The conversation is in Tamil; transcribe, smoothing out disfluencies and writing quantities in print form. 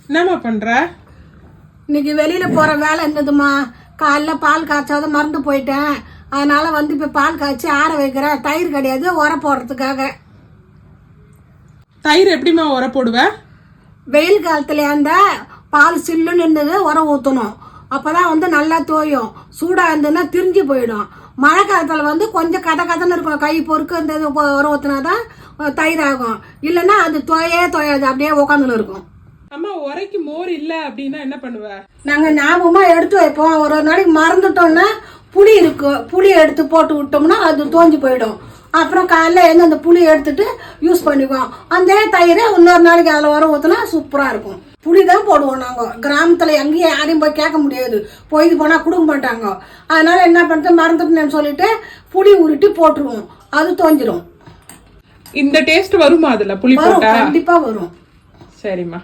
என்னம்மா பண்ற? இன்னைக்கு வெளியில போற வேலை இருந்ததுமா. காலைல பால் காய்ச்சாத மறந்து போயிட்டேன். அதனால வந்து இப்ப பால் காய்ச்சி ஆற வைக்கிறேன். தயிர் கிடையாது, உர போடுறதுக்காக. தயிர் எப்படிமா உர போடுவ? வெயில் காலத்துல இருந்தா பால் சில்லுன்னு இருந்தது உரம் ஊற்றணும். அப்பதான் வந்து நல்லா தோயும். சூடா இருந்ததுன்னா திரிஞ்சு போயிடும். மழை காலத்துல வந்து கொஞ்சம் கதன்னு இருக்கும். கை பொறுக்க இருந்தது உரம் ஊற்றினாதான் தயிர் ஆகும். இல்லைன்னா அது தோயாது, அப்படியே உட்காந்துன்னு இருக்கும். அம்மா உரைக்கு மோர் இல்ல அப்படின்னா என்ன பண்ணுவ? நாங்க ஞாபகமா எடுத்து வைப்போம். ஒரு நாளைக்கு மறந்துட்டோம்னா புளி இருக்கு, புளி எடுத்து போட்டு விட்டோம்னா அது தோஞ்சு போயிடும். அப்புறம் காலைல எழுந்து அந்த புளி எடுத்துட்டு யூஸ் பண்ணிக்குவோம். அந்த தயிரை இன்னொரு நாளைக்கு அதில் வர ஊற்றினா சூப்பராக இருக்கும். புளி தான் போடுவோம் நாங்கள். கிராமத்தில் எங்கேயும் யாரையும் போய் கேட்க முடியாது, போய் போனால் கொடுக்க மாட்டாங்க. அதனால என்ன பண்ணுறது, மறந்துட்டேன்னு சொல்லிட்டு புளி உருட்டி போட்டுருவோம். அது தோஞ்சிடும். இந்த டேஸ்ட் வருமா அதுல புளி வரும், போட்டா? கண்டிப்பாக வரும். சரிம்மா.